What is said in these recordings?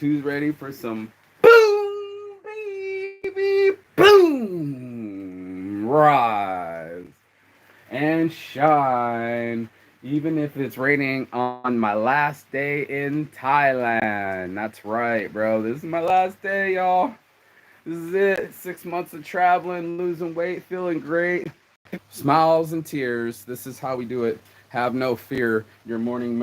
Who's ready for some boom, baby, boom? Rise and shine. Even if it's raining on my last day in Thailand. That's right, bro. This is my last day, y'all. This is it. 6 months of traveling, losing weight, feeling great. Smiles and tears. This is how we do it. Have no fear. Your morning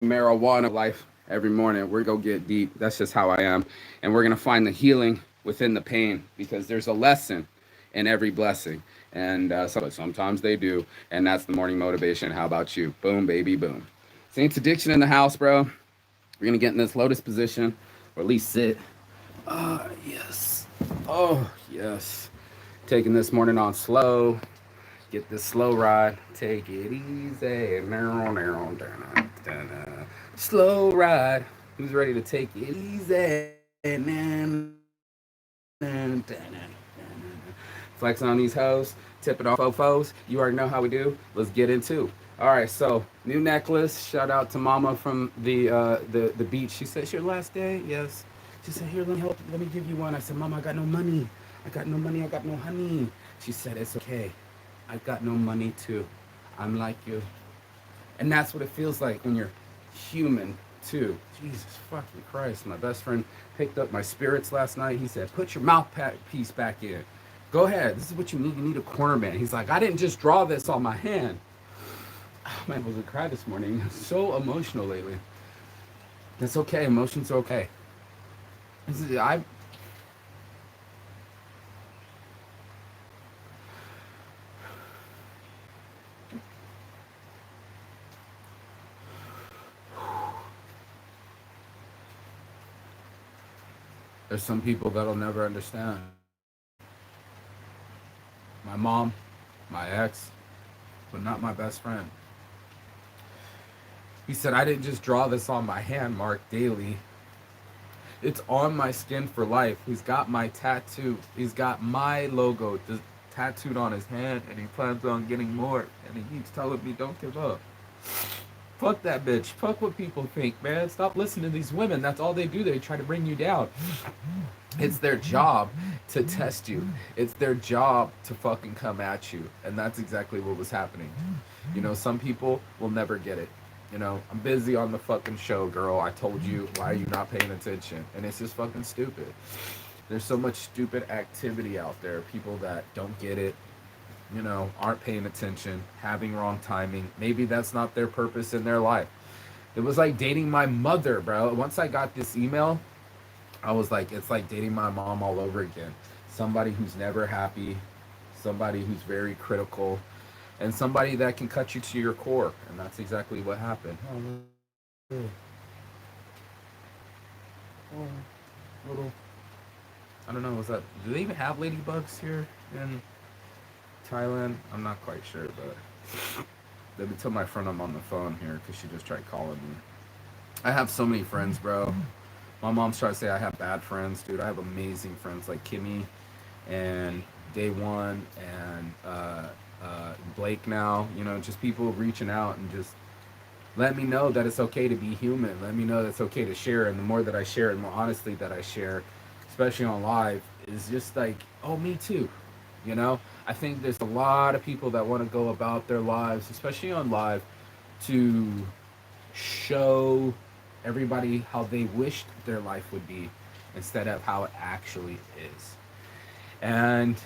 marijuana life every morning. We're gonna go get deep. That's just how I am. And we're gonna find the healing within the pain because there's a lesson in every blessing. And sometimes they do. And that's the morning motivation. How about you? Boom, baby, boom. Saints Addiction in the house, bro. We're gonna get in this lotus position, or at least sit. Yes. Oh, yes. Taking this morning on slow. Get this slow ride. Take it easy. Slow ride. Who's ready to take it easy? Flex on these hoes. Tip it off fofos. You already know how we do. Let's get into. All right, so new necklace. Shout out to Mama from the beach. She said, "It's your last day." Yes. She said, "Here, let me help. Let me give you one." I said, "Mama, I got no money. I got no money. I got no honey." She said, "It's okay. I got no money too. I'm like you." And that's what it feels like when you're human too. Jesus fucking Christ. My best friend picked up my spirits last night. He said, "Put your mouthpiece back in. Go ahead. This is what you need. You need a corner man." He's like, "I didn't just draw this on my hand." Oh, man, I was gonna cry this morning. I'm so emotional lately. That's okay. Emotions are okay. I There's some people that'll never understand. My mom, my ex, but not my best friend. He said, "I didn't just draw this on my hand, Mark Daly. It's on my skin for life." He's got my tattoo. He's got my logo tattooed on his hand, and he plans on getting more. And he keeps telling me, "Don't give up." Fuck that bitch. Fuck what people think, man. Stop listening to these women. That's all they do. They try to bring you down. It's their job to test you. It's their job to fucking come at you. And that's exactly what was happening. You know, some people will never get it. You know, "I'm busy on the fucking show, girl. I told you. Why are you not paying attention?" And it's just fucking stupid. There's so much stupid activity out there. People that don't get it, you know, aren't paying attention, having wrong timing. Maybe that's not their purpose in their life. It was like dating my mother, bro. Once I got this email, I was like, it's like dating my mom all over again. Somebody who's never happy, somebody who's very critical, and somebody that can cut you to your core. And that's exactly what happened. Oh, little. I don't know. Was that? Do they even have ladybugs here in Thailand? I'm not quite sure, but let me tell my friend I'm on the phone here because she just tried calling me. I have so many friends, bro. My mom's trying to say I have bad friends, dude. I have amazing friends like Kimmy and Day One and Blake now. You know, just people reaching out and just let me know that it's okay to be human. Let me know that it's okay to share. And the more that I share, and the more honestly that I share, especially on live, is just like, oh, me too. You know, I think there's a lot of people that want to go about their lives, especially on live, to show everybody how they wished their life would be instead of how it actually is. And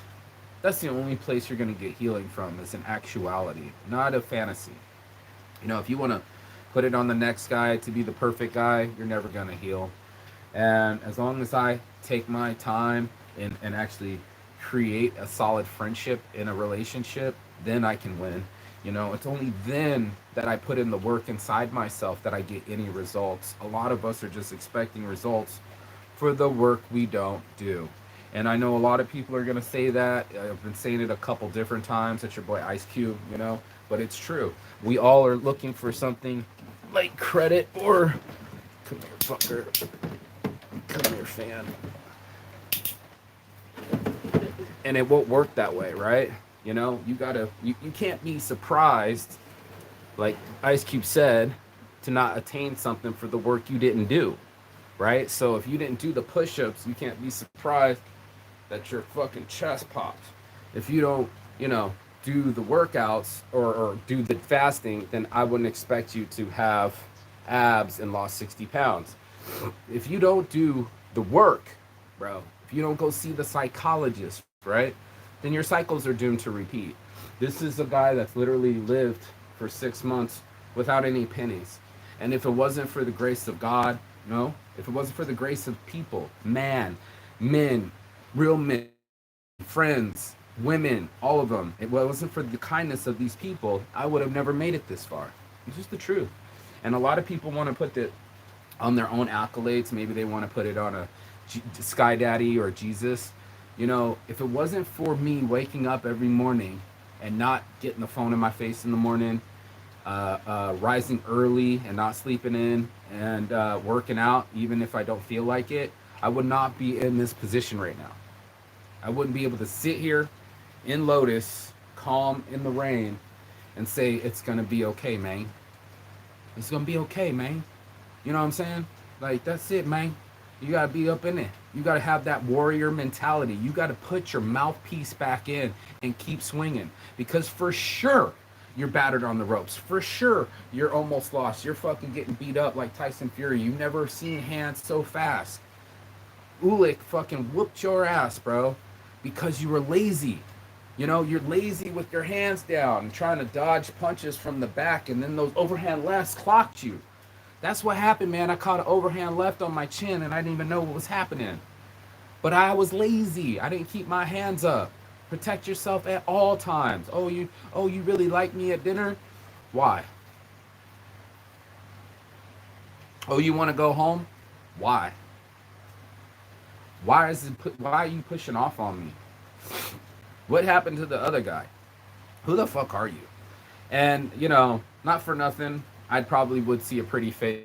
that's the only place you're going to get healing from is an actuality, not a fantasy. You know, if you want to put it on the next guy to be the perfect guy, you're never going to heal. And as long as I take my time and actually create a solid friendship in a relationship, then I can win. You know, it's only then that I put in the work inside myself that I get any results. A lot of us are just expecting results for the work we don't do. And I know a lot of people are going to say that. I've been saying it a couple different times. It's your boy Ice Cube, you know, but it's true. We all are looking for something like credit or, come here, fucker. Come here, fan. And it won't work that way, right? You know, you can't be surprised, like Ice Cube said, to not attain something for the work you didn't do, right? So if you didn't do the push-ups, you can't be surprised that your fucking chest pops. If you don't, you know, do the workouts or do the fasting, then I wouldn't expect you to have abs and lost 60 pounds. If you don't do the work, bro, if you don't go see the psychologist, right, then your cycles are doomed to repeat. This is a guy that's literally lived for 6 months without any pennies. And if it wasn't for the grace of God, no, if it wasn't for the grace of people, men, real men, friends, women, all of them, if it wasn't for the kindness of these people, I would have never made it this far. It's just the truth. And a lot of people want to put that on their own accolades. Maybe they want to put it on a Sky Daddy or Jesus. You know, if it wasn't for me waking up every morning and not getting the phone in my face in the morning, rising early and not sleeping in, and working out, even if I don't feel like it, I would not be in this position right now. I wouldn't be able to sit here in Lotus, calm in the rain, and say, it's going to be okay, man. It's going to be okay, man. You know what I'm saying? Like, that's it, man. You got to be up in it. You got to have that warrior mentality. You got to put your mouthpiece back in and keep swinging. Because for sure, you're battered on the ropes. For sure, you're almost lost. You're fucking getting beat up like Tyson Fury. You've never seen hands so fast. Ulick fucking whooped your ass, bro, because you were lazy. You know, you're lazy with your hands down and trying to dodge punches from the back, and then those overhand lefts clocked you. That's what happened, man. I caught an overhand left on my chin, and I didn't even know what was happening. But I was lazy. I didn't keep my hands up. Protect yourself at all times. Oh, you really like me at dinner? Why? Oh, you want to go home? Why? Why are you pushing off on me? What happened to the other guy? Who the fuck are you? And, you know, not for nothing, I probably would see a pretty face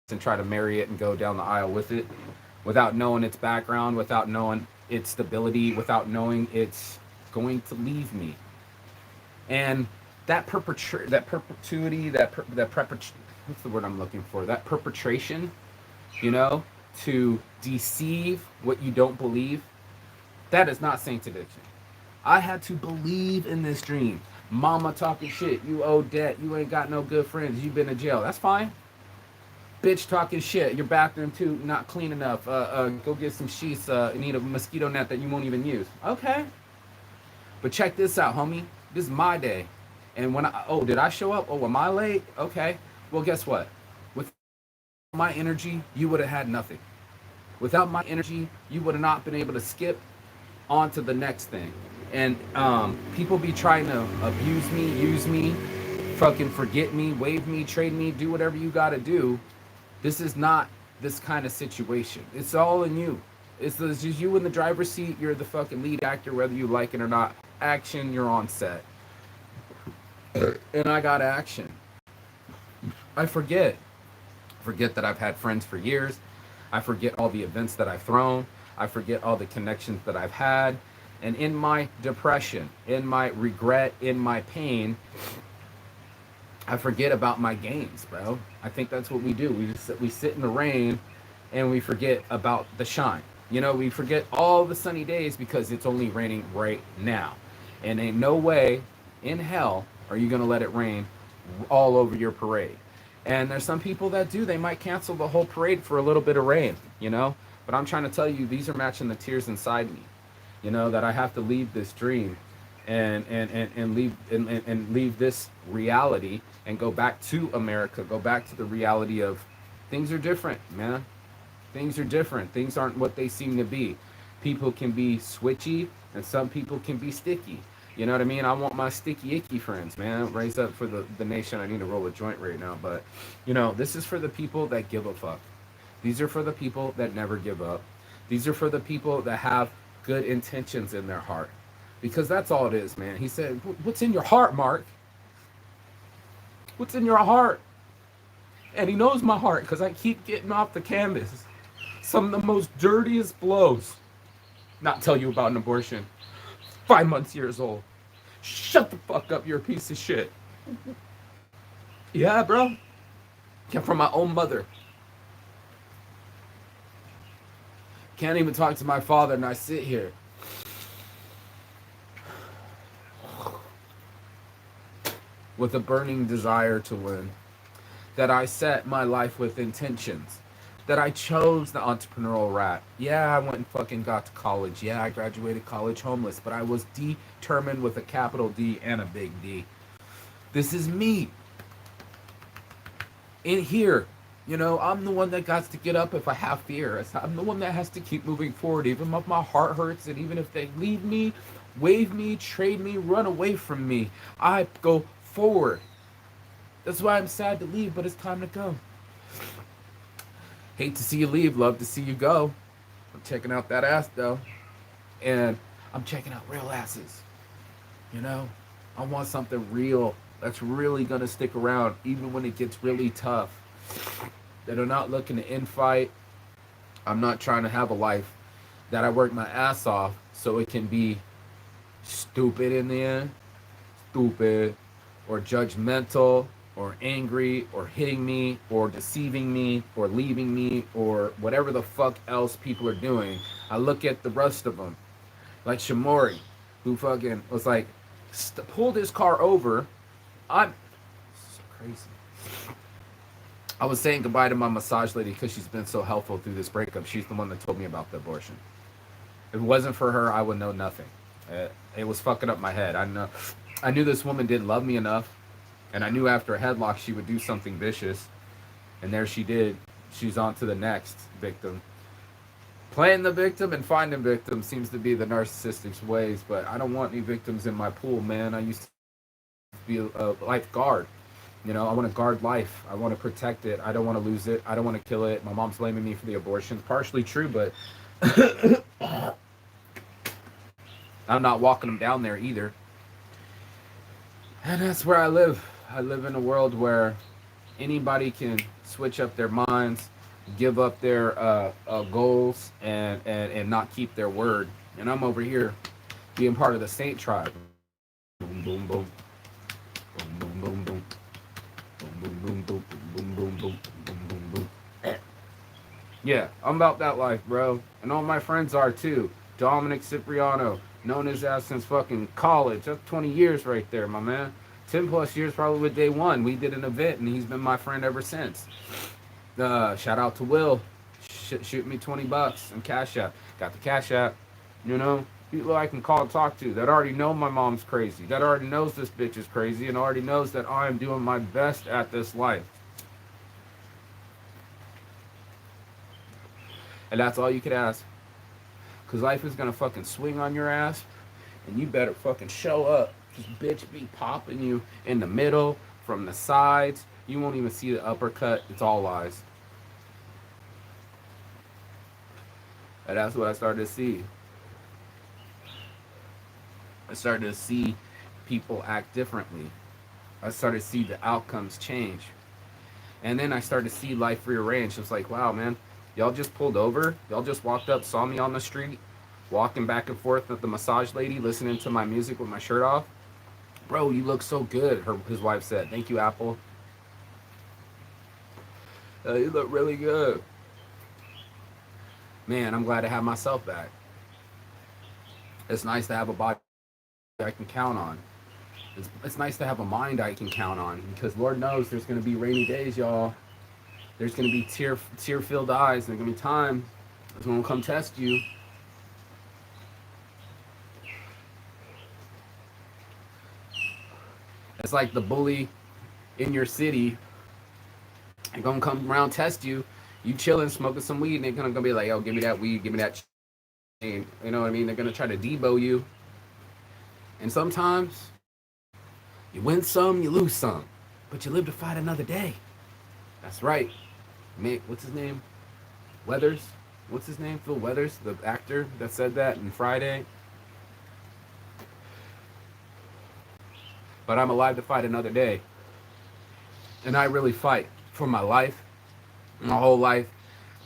and try to marry it and go down the aisle with it without knowing its background, without knowing its stability, without knowing it's going to leave me. And that perpetuity, what's the word I'm looking for? That perpetration, you know, to deceive what you don't believe, that is not saint addiction. I had to believe in this dream. Mama talking shit, you owe debt, you ain't got no good friends, you've been to jail. That's fine. Bitch talking shit, your bathroom too not clean enough. Go get some sheets. Need a mosquito net that you won't even use. Okay. But check this out, homie. This is my day. And did I show up? Oh, am I late? Okay. Well, guess what? With my energy, you would have had nothing. Without my energy, you would have not been able to skip on to the next thing. And people be trying to abuse me, use me, fucking forget me, wave me, trade me, do whatever you got to do. This is not this kind of situation. It's all in you. It's just you in the driver's seat. You're the fucking lead actor, whether you like it or not. Action, you're on set. And I got action. I forget that I've had friends for years. I forget all the events that I've thrown. I forget all the connections that I've had. And in my depression, in my regret, in my pain, I forget about my gains, bro. I think that's what we do. We sit in the rain and we forget about the shine. You know, we forget all the sunny days because it's only raining right now. And ain't no way in hell are you going to let it rain all over your parade. And there's some people that do. They might cancel the whole parade for a little bit of rain, you know. But I'm trying to tell you, these are matching the tears inside me. You know, that I have to leave this dream and leave this reality and go back to America, go back to the reality of things are different, man. Things are different. Things aren't what they seem to be. People can be switchy and some people can be sticky. You know what I mean? I want my sticky icky friends, man. Raise up for the nation. I need to roll a joint right now. But, you know, this is for the people that give a fuck. These are for the people that never give up. These are for the people that have good intentions in their heart. Because that's all it is, man. He said, what's in your heart, Mark? What's in your heart? And he knows my heart because I keep getting off the canvas. Some of the most dirtiest blows. Not tell you about an abortion. 5 months years old. Shut the fuck up, you're a piece of shit. Yeah, bro. from my own mother. Can't even talk to my father, and I sit here with a burning desire to win. That I set my life with intentions. That I chose the entrepreneurial rat. Yeah, I went and fucking got to college. Yeah, I graduated college homeless, but I was determined with a capital D and a big D. This is me. In here, you know, I'm the one that got to get up if I have fear. I'm the one that has to keep moving forward, even if my heart hurts, and even if they leave me, wave me, trade me, run away from me, I go forward. That's why I'm sad to leave, but it's time to go. Hate to see you leave, love to see you go. I'm checking out that ass though. And I'm checking out real asses. You know? I want something real that's really gonna stick around even when it gets really tough. That are not looking to infight. I'm not trying to have a life that I work my ass off so it can be stupid in the end. Stupid. Or judgmental. Or angry, or hitting me, or deceiving me, or leaving me, or whatever the fuck else people are doing. I look at the rest of them, like Shamori, who fucking was like, pulled his car over. I'm so crazy. I was saying goodbye to my massage lady because she's been so helpful through this breakup. She's the one that told me about the abortion. If it wasn't for her, I would know nothing. It was fucking up my head. I knew this woman didn't love me enough. And I knew after a headlock she would do something vicious. And there she did. She's on to the next victim. Playing the victim and finding victims seems to be the narcissistic's ways. But I don't want any victims in my pool, man. I used to be a lifeguard. You know, I want to guard life. I want to protect it. I don't want to lose it. I don't want to kill it. My mom's blaming me for the abortion. Partially true, but I'm not walking them down there either. And that's where I live. I live in a world where anybody can switch up their minds, give up their goals, and not keep their word. And I'm over here being part of the Saint tribe. Boom, boom, boom. Boom, boom, boom, boom. Boom, boom, boom, boom, boom, boom, boom, boom, boom, boom. Yeah, I'm about that life, bro. And all my friends are too. Dominic Cipriano, known his ass since fucking college. That's 20 years right there, my man. 10 plus years probably with day one. We did an event and he's been my friend ever since. Shout out to Will. Shoot me $20 and Cash App. Got the Cash App. You know, people I can call and talk to that already know my mom's crazy. That already knows this bitch is crazy and already knows that I am doing my best at this life. And that's all you could ask. Because life is going to fucking swing on your ass. And you better fucking show up. This bitch be popping you in the middle, from the sides. You won't even see the uppercut. It's all lies. And that's what I started to see. I started to see people act differently. I started to see the outcomes change. And then I started to see life rearrange. It was like, wow, man, y'all just pulled over. Y'all just walked up, saw me on the street, walking back and forth with the massage lady, listening to my music with my shirt off. Bro, you look so good, his wife said. Thank you, Apple. You look really good. Man, I'm glad to have myself back. It's nice to have a body I can count on. It's nice to have a mind I can count on. Because Lord knows there's going to be rainy days, y'all. There's going to be tear-filled eyes. There's going to be times it's going to come test you. It's like the bully in your city. They're gonna come around test you. You chilling, smoking some weed, and they're gonna be like, "Yo, give me that weed, give me that chain." You know what I mean? They're gonna try to debo you. And sometimes you win some, you lose some, but you live to fight another day. That's right. What's his name? Weathers. What's his name? Phil Weathers, the actor that said that in Friday. But I'm alive to fight another day. And I really fight for my life, my whole life,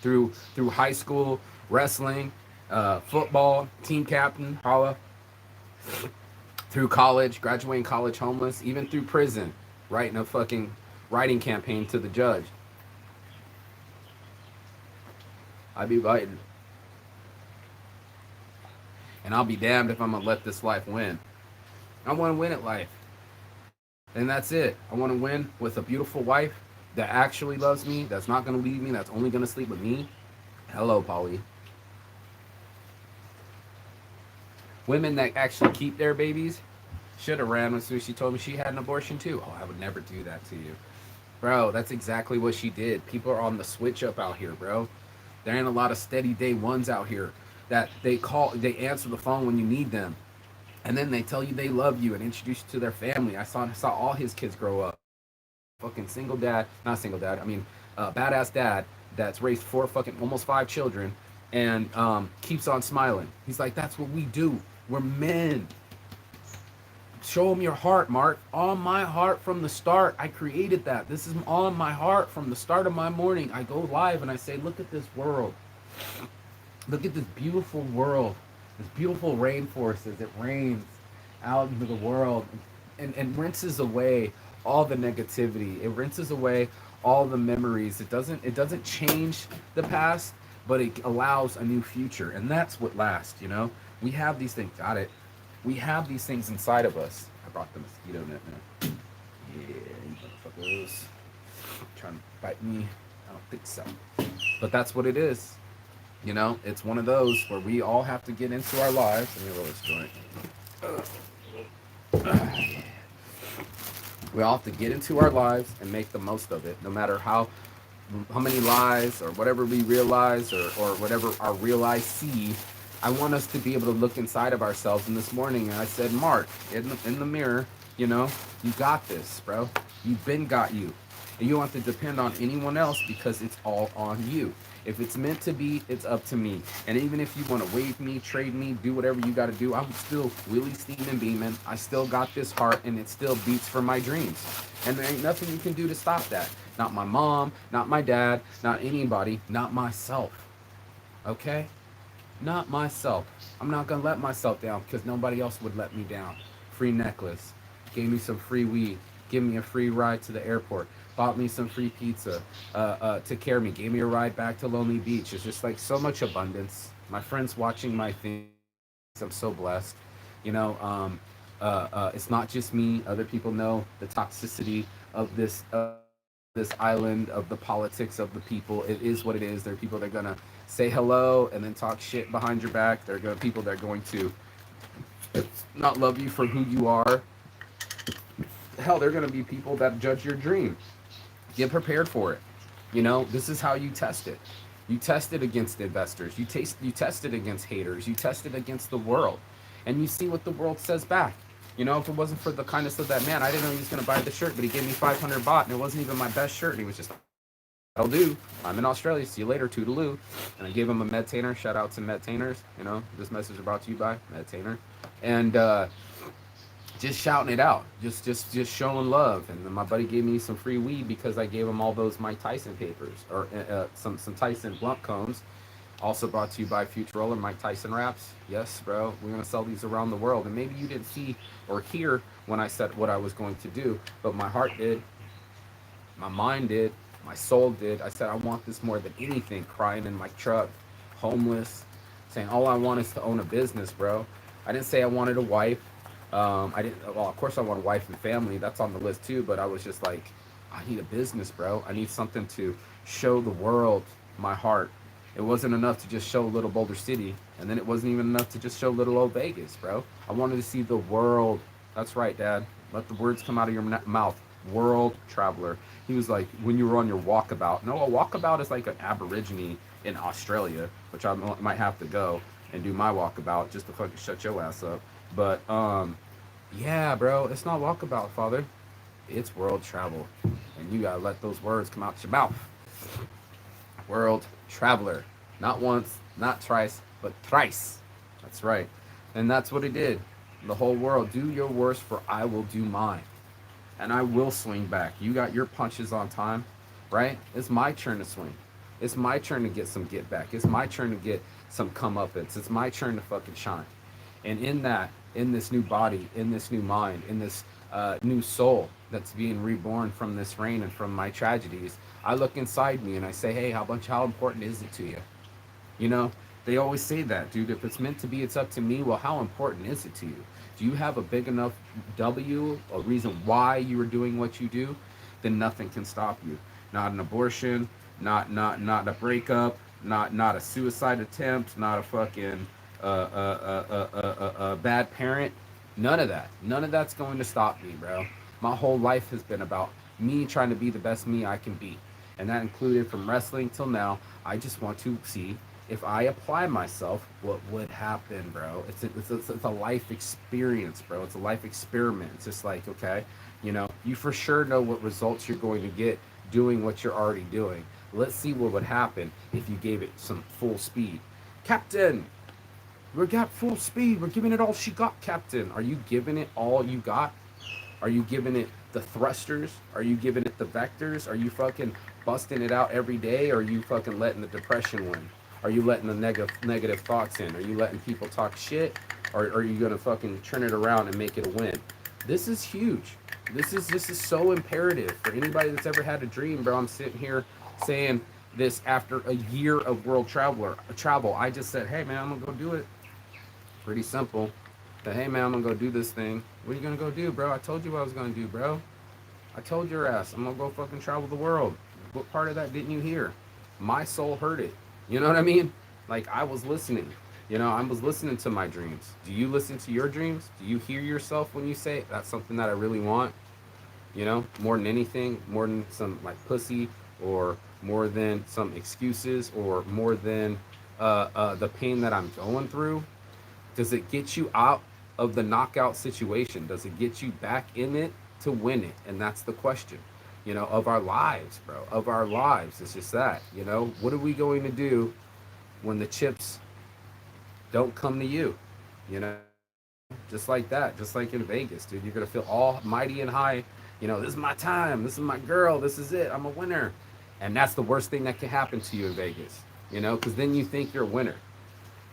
through high school, wrestling, football, team captain, holla, through college, graduating college homeless, even through prison, writing a fucking writing campaign to the judge. I be biting. And I'll be damned if I'm gonna let this life win. I want to win at life. And that's it. I want to win with a beautiful wife that actually loves me, that's not gonna leave me, that's only gonna sleep with me. Hello, Polly. Women that actually keep their babies should have ran with me. She told me she had an abortion too. Oh, I would never do that to you. Bro, that's exactly what she did. People are on the switch up out here, bro. There ain't a lot of steady day ones out here that they answer the phone when you need them. And then they tell you they love you and introduce you to their family. I saw all his kids grow up. Fucking single dad, not single dad, I mean, badass dad that's raised four fucking, almost five children and keeps on smiling. He's like, that's what we do. We're men. Show them your heart, Mark. On my heart from the start. I created that. This is on my heart from the start of my morning. I go live and I say, look at this world. Look at this beautiful world. This beautiful rainforest as it rains out into the world and rinses away all the negativity. It rinses away all the memories. It doesn't change the past, but it allows a new future. And that's what lasts, you know? We have these things. Got it. We have these things inside of us. I brought the mosquito net now. Yeah, you motherfuckers. Trying to bite me? I don't think so. But that's what it is. You know, it's one of those where we all have to get into our lives. Let me roll this joint. We all have to get into our lives and make the most of it, no matter how many lies or whatever we realize or whatever our real eyes see. I want us to be able to look inside of ourselves. And this morning, I said, Mark, in the mirror, you know, you got this, bro. You've been got you. And you don't have to depend on anyone else because it's all on you. If it's meant to be, it's up to me. And even if you want to wave me, trade me, do whatever you got to do, I'm still really steaming, beaming. I still got this heart and it still beats for my dreams. And there ain't nothing you can do to stop that. Not my mom, not my dad, not anybody, not myself. Okay? Not myself. I'm not going to let myself down because nobody else would let me down. Free necklace. Gave me some free weed. Give me a free ride to the airport. Bought me some free pizza. Took care of me. Gave me a ride back to Lonely Beach. It's just like so much abundance. My friends watching my things. I'm so blessed. You know, it's not just me. Other people know the toxicity of this island, of the politics of the people. It is what it is. There are people that are gonna say hello and then talk shit behind your back. There are gonna people that are going to not love you for who you are. Hell, there are gonna be people that judge your dream. Get prepared for it. You know, this is how you test it. You test it against investors. You test it against haters. You test it against the world, and you see what the world says back. You know, if it wasn't for the kindness of that man, I didn't know he was going to buy the shirt, but he gave me 500 baht, and it wasn't even my best shirt. And he was just, that'll do. I'm in Australia. See you later, toodaloo. And I gave him a Medtainer. Shout out to Medtainers. You know, this message is brought to you by Medtainer. And just shouting it out, just showing love. And then my buddy gave me some free weed because I gave him all those Mike Tyson papers or some Tyson blunt cones. Also brought to you by Futurola, Mike Tyson wraps. Yes, bro, we're gonna sell these around the world. And maybe you didn't see or hear when I said what I was going to do, but my heart did, my mind did, my soul did. I said I want this more than anything. Crying in my truck, homeless, saying all I want is to own a business, bro. I didn't say I wanted a wife. I didn't. Well, of course, I want a wife and family. That's on the list too. But I was just like, I need a business, bro. I need something to show the world my heart. It wasn't enough to just show little Boulder City, and then it wasn't even enough to just show little old Vegas, bro. I wanted to see the world. That's right, Dad. Let the words come out of your mouth. World traveler. He was like, when you were on your walkabout. No, a walkabout is like an Aborigine in Australia, which I might have to go and do my walkabout just to fucking shut your ass up. But yeah, bro, it's not walkabout, father. It's world travel, and you gotta let those words come out your mouth. World traveler, not once, not twice, but thrice. That's right, and that's what he did. The whole world, do your worst, for I will do mine, and I will swing back. You got your punches on time, right? It's my turn to swing. It's my turn to get some get back. It's my turn to get some comeuppance. It's my turn to fucking shine. And in that, in this new body, in this new mind, in this new soul that's being reborn from this rain and from my tragedies, I look inside me and I say, hey, how important is it to you? You know, they always say that, dude. If it's meant to be, it's up to me. Well, how important is it to you? Do you have a big enough W, a reason why you are doing what you do? Then nothing can stop you. Not an abortion, not a breakup, not a suicide attempt, not a fucking bad parent. None of that. None of that's going to stop me, bro. My whole life has been about me trying to be the best me I can be. And that included from wrestling till now. I just want to see if I apply myself, what would happen, bro? It's a life experience, bro. It's a life experiment. It's just like, okay, you for sure know what results you're going to get doing what you're already doing. Let's see what would happen if you gave it some full speed. Captain, we got full speed. We're giving it all she got, Captain. Are you giving it all you got? Are you giving it the thrusters? Are you giving it the vectors? Are you fucking busting it out every day? Or are you fucking letting the depression win? Are you letting the negative thoughts in? Are you letting people talk shit? Or are you gonna fucking turn it around and make it a win? This is huge. This is so imperative for anybody that's ever had a dream, bro. I'm sitting here saying this after a year of travel. I just said, hey man, I'm gonna go do it. Pretty simple. That, hey man, I'm gonna go do this thing. What are you gonna go do, bro? I told you what I was gonna do, bro. I told your ass I'm gonna go fucking travel the world. What part of that didn't you hear? My soul heard it. You know what I mean? Like, I was listening. I was listening to my dreams. Do you listen to your dreams? Do you hear yourself when you say that's something that I really want? More than anything, more than some like pussy, or more than some excuses, or more than the pain that I'm going through. Does it get you out of the knockout situation? Does it get you back in it to win it? And that's the question, of our lives, bro. Of our lives. It's just that, what are we going to do when the chips don't come to you? Just like that, just like in Vegas, dude. You're going to feel all mighty and high. This is my time. This is my girl. This is it. I'm a winner. And that's the worst thing that can happen to you in Vegas, because then you think you're a winner,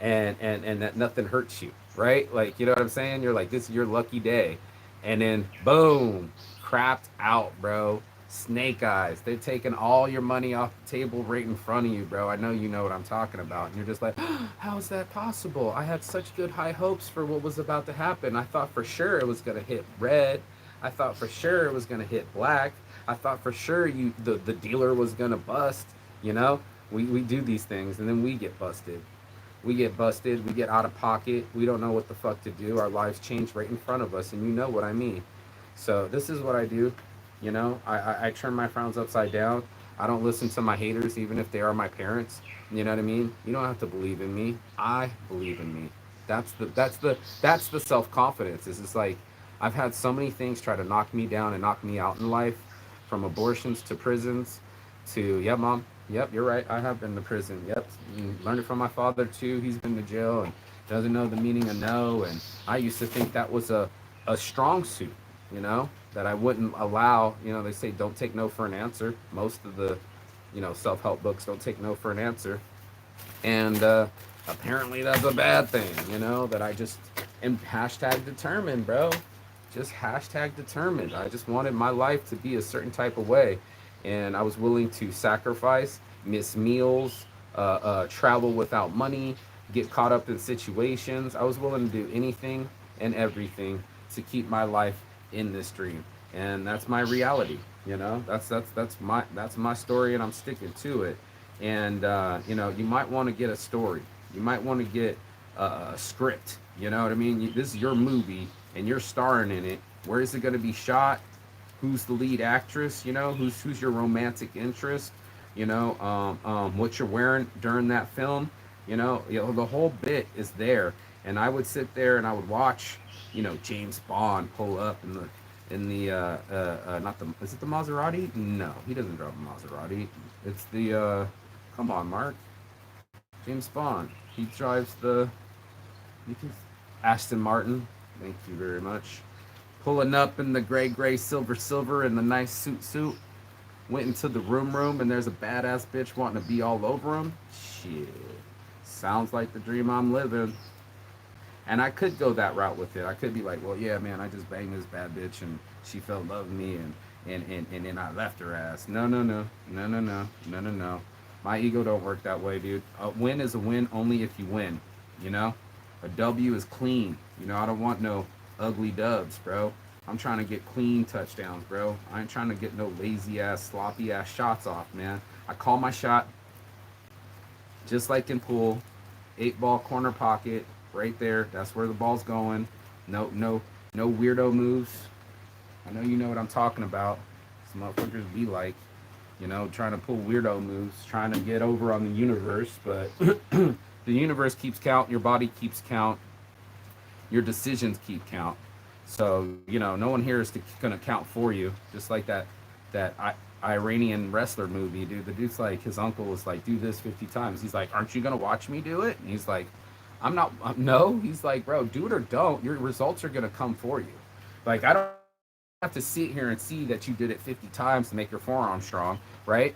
and that nothing hurts you, right? Like, you know what I'm saying? You're like, this is your lucky day. And then boom, crapped out, bro. Snake eyes. They're taking all your money off the table right in front of you, bro. I know you know what I'm talking about. And you're just like, how is that possible? I had such good high hopes for what was about to happen. I thought for sure it was going to hit red. I thought for sure it was going to hit black. I thought for sure the dealer was going to bust. We do these things and then we get busted. We get busted. We get out of pocket. We don't know what the fuck to do. Our lives change right in front of us, and you know what I mean. So this is what I do. I turn my frowns upside down. I don't listen to my haters, even if they are my parents. You know what I mean? You don't have to believe in me. I believe in me. That's the self confidence. It's just like, I've had so many things try to knock me down and knock me out in life, from abortions to prisons to, yeah, mom. Yep, you're right. I have been to prison. Yep, learned it from my father too. He's been to jail and doesn't know the meaning of no. And I used to think that was a strong suit, that I wouldn't allow. They say don't take no for an answer. Most of the, self help books don't take no for an answer. And apparently that's a bad thing, that I just am hashtag determined, bro. Just hashtag determined. I just wanted my life to be a certain type of way. And I was willing to sacrifice, miss meals, travel without money, get caught up in situations. I was willing to do anything and everything to keep my life in this dream. And that's my reality. That's my story, and I'm sticking to it. And you might want to get a story. You might want to get a script. You know what I mean? This is your movie, and you're starring in it. Where is it going to be shot? Who's the lead actress? Who's your romantic interest? What you're wearing during that film? The whole bit is there. And I would sit there and I would watch, James Bond pull up in the not the, is it the Maserati? No, he doesn't drive a Maserati. It's the come on, Mark. James Bond. He drives the Aston Martin. Thank you very much. Pulling up in the gray, silver, and the nice suit. Went into the room, and there's a badass bitch wanting to be all over him. Shit. Sounds like the dream I'm living. And I could go that route with it. I could be like, well, yeah, man, I just banged this bad bitch, and she fell in love with me, and then I left her ass. No. My ego don't work that way, dude. A win is a win only if you win, you know? A W is clean. You know, I don't want no ugly dubs, bro. I'm trying to get clean touchdowns, bro. I ain't trying to get no lazy ass, sloppy ass shots off, man. I call my shot just like in pool. 8 ball corner pocket, right there. That's where the ball's going. No weirdo moves. I know you know what I'm talking about. Some motherfuckers be like, you know, trying to pull weirdo moves, trying to get over on the universe, but the universe keeps count, your body keeps count, your decisions keep count. So, you know, no one here is gonna count for you. Just like that Iranian wrestler movie, dude. The dude's like, his uncle was like, do this 50 times. He's like, aren't you gonna watch me do it? And he's like, I'm not. No. He's like, bro, do it or don't. Your results are gonna come for you. Like, I don't have to sit here and see that you did it 50 times to make your forearm strong, right?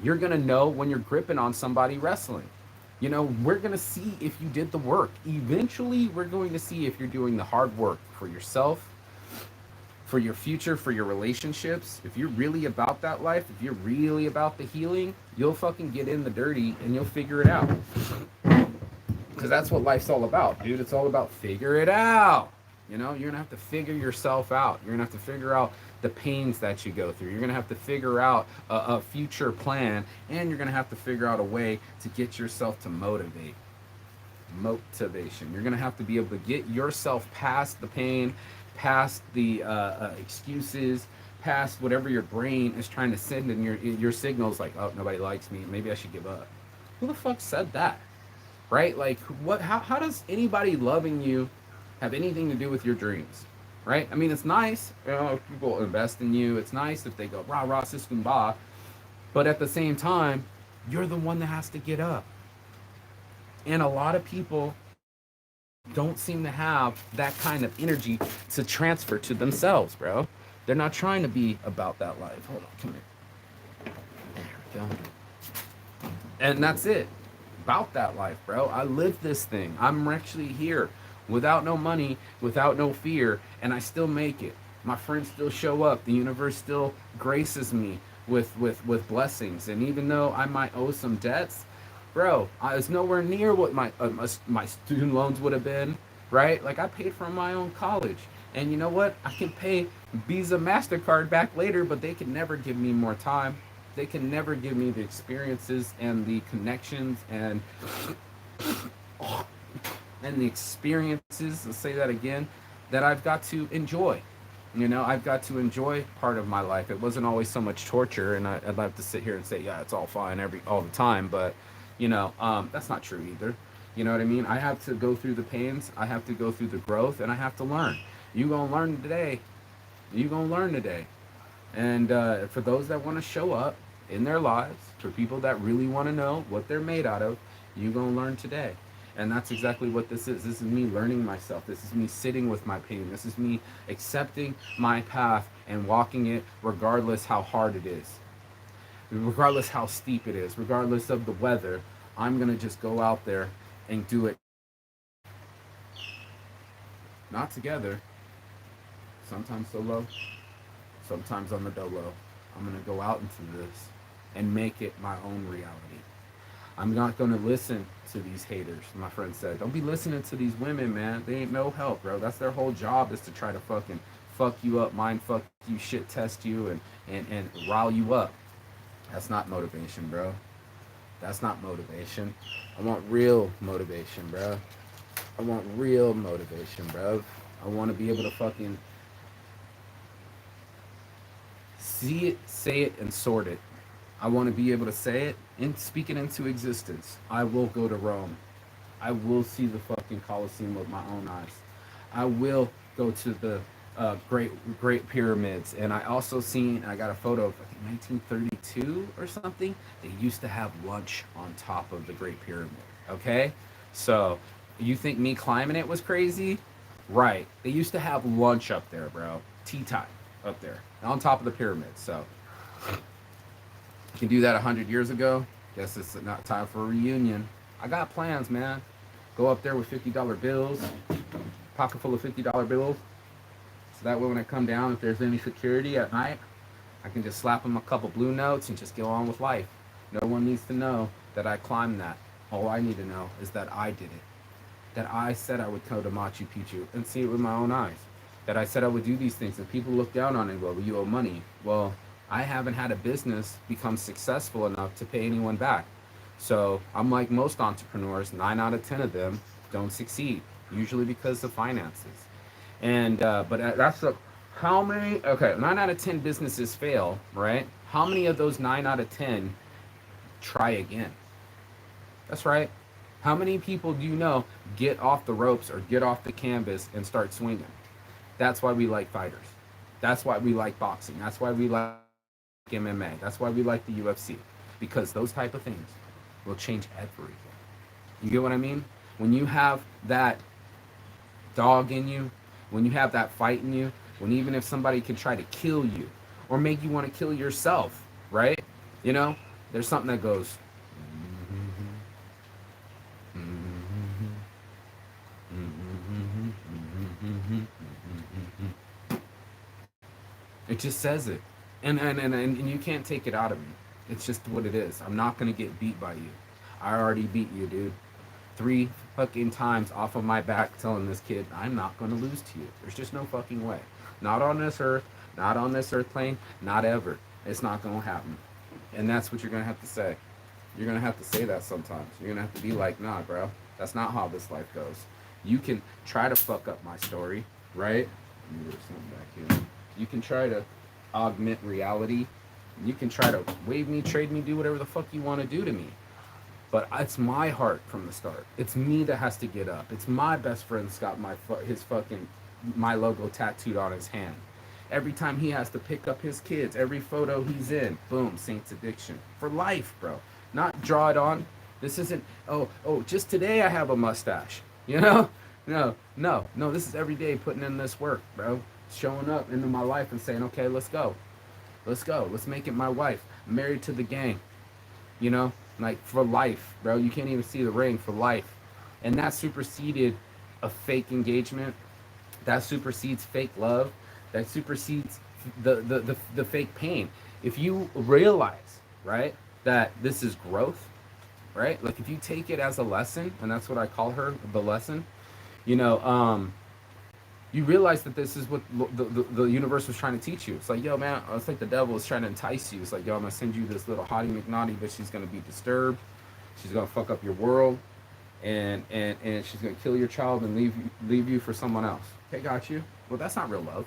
You're gonna know when you're gripping on somebody wrestling. You know, we're going to see if you did the work. Eventually, we're going to see if you're doing the hard work for yourself, for your future, for your relationships. If you're really about that life, if you're really about the healing, you'll fucking get in the dirty and you'll figure it out. Because that's what life's all about, dude. It's all about figure it out. You know, you're going to have to figure yourself out. You're going to have to figure out the pains that you go through. You're going to have to figure out a future plan, and you're going to have to figure out a way to get yourself to motivate. Motivation. You're going to have to be able to get yourself past the pain, past the excuses, past whatever your brain is trying to send in your signals like, oh, nobody likes me. Maybe I should give up. Who the fuck said that? Right? Like, what? How does anybody loving you have anything to do with your dreams? Right? I mean, it's nice, you know, if people invest in you. It's nice if they go rah rah siskum ba, but at the same time, you're the one that has to get up. And a lot of people don't seem to have that kind of energy to transfer to themselves, bro. They're not trying to be about that life. Hold on, come here. There we go. And that's it. About that life, bro. I live this thing. I'm actually here without no money, without no fear, and I still make it. My friends still show up. The universe still graces me with blessings. And even though I might owe some debts, bro, I was nowhere near what my student loans would have been, right? Like, I paid for my own college. And you know what? I can pay Visa, MasterCard back later, but they can never give me more time. They can never give me the experiences and the connections and the experiences, let's say that again, that I've got to enjoy. You know, I've got to enjoy part of my life. It wasn't always so much torture, and I'd love to sit here and say, yeah, it's all fine all the time, but you know, that's not true either. You know what I mean? I have to go through the pains, I have to go through the growth, and I have to learn. You gonna learn today. You gonna learn today. And for those that want to show up in their lives, for people that really want to know what they're made out of, you gonna learn today. And that's exactly what this is. This is me learning myself. This is me sitting with my pain. This is me accepting my path and walking it regardless how hard it is. Regardless how steep it is. Regardless of the weather. I'm going to just go out there and do it. Not together. Sometimes solo. Sometimes on the dolo. I'm going to go out into this and make it my own reality. I'm not going to listen to these haters. My friend said, don't be listening to these women, man. They ain't no help, bro. That's their whole job, is to try to fucking fuck you up, mind fuck you, shit test you, and rile you up. That's not motivation, bro. That's not motivation. I want real motivation, bro. I want real motivation, bro. I want to be able to fucking see it, say it, and sort it. I want to be able to say it and speak it into existence. I will go to Rome. I will see the fucking Colosseum with my own eyes. I will go to the great pyramids. And I also seen, I got a photo of, I think, 1932 or something. They used to have lunch on top of the Great Pyramid. Okay? So, you think me climbing it was crazy? Right. They used to have lunch up there, bro. Tea time up there. On top of the pyramid. So, you can do that 100 years ago. Guess it's not time for a reunion. I got plans, man. Go up there with $50 bills, pocket full of $50 bills. So that way when I come down, if there's any security at night, I can just slap them a couple blue notes and just go on with life. No one needs to know that I climbed that. All I need to know is that I did it. That I said I would go to Machu Picchu and see it with my own eyes. That I said I would do these things, and people look down on it and go, well, you owe money. Well, I haven't had a business become successful enough to pay anyone back. So I'm like most entrepreneurs, 9 out of 10 of them don't succeed, usually because of finances. And but that's the how many? Okay, 9 out of 10 businesses fail, right? How many of those 9 out of 10 try again? That's right. How many people do you know get off the ropes or get off the canvas and start swinging? That's why we like fighters. That's why we like boxing. That's why we like MMA. That's why we like the UFC. Because those type of things will change everything. You get what I mean? When you have that dog in you, when you have that fight in you, when even if somebody can try to kill you or make you want to kill yourself, right? You know, there's something that goes. It just says it. And you can't take it out of me. It's just what it is. I'm not going to get beat by you. I already beat you, dude. 3 fucking times off of my back telling this kid, I'm not going to lose to you. There's just no fucking way. Not on this earth, not on this earth plane, not ever. It's not going to happen. And that's what you're going to have to say. You're going to have to say that sometimes. You're going to have to be like, nah, bro. That's not how this life goes. You can try to fuck up my story, right? Let me move something back here. You can try to augment reality. You can try to wave me, trade me, do whatever the fuck you want to do to me. But it's my heart from the start. It's me that has to get up. It's my best friend's got my logo tattooed on his hand. Every time he has to pick up his kids, every photo he's in, boom, Saints Addiction. For life, bro. Not draw it on. This isn't, just today I have a mustache. You know? No. This is every day putting in this work, bro. Showing up into my life and saying, okay, let's go. Let's make it my wife. I'm married to the gang. You know? Like, for life, bro. You can't even see the ring, for life. And that superseded a fake engagement. That supersedes fake love. That supersedes the fake pain. If you realize, right, that this is growth, right? Like, if you take it as a lesson, and that's what I call her, the lesson, you know, you realize that this is what the universe was trying to teach you. It's like, yo, man, it's like the devil is trying to entice you. It's like, yo, I'm going to send you this little hottie McNaughty, but she's going to be disturbed. She's going to fuck up your world. And she's going to kill your child and leave you for someone else. Okay, got you. Well, that's not real love.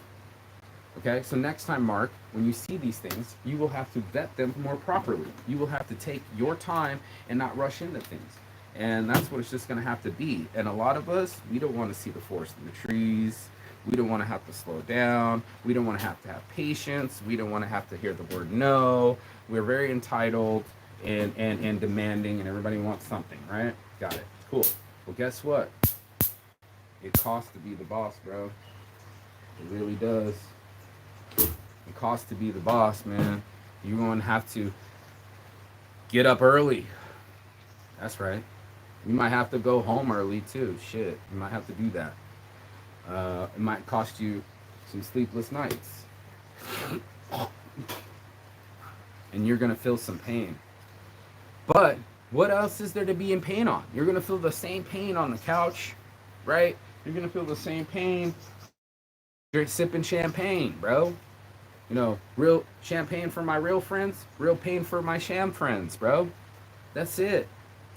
Okay, so next time, Mark, when you see these things, you will have to vet them more properly. You will have to take your time and not rush into things. And that's what it's just going to have to be. And a lot of us, we don't want to see the forest in the trees. We don't want to have to slow down. We don't want to have patience. We don't want to have to hear the word no. We're very entitled and demanding, and everybody wants something, right? Got it. Cool. Well, guess what? It costs to be the boss, bro. It really does. It costs to be the boss, man. You're going to have to get up early. That's right. You might have to go home early, too. Shit. You might have to do that. It might cost you some sleepless nights. And you're going to feel some pain. But what else is there to be in pain on? You're going to feel the same pain on the couch, right? You're going to feel the same pain. You're sipping champagne, bro. You know, real champagne for my real friends, real pain for my sham friends, bro. That's it.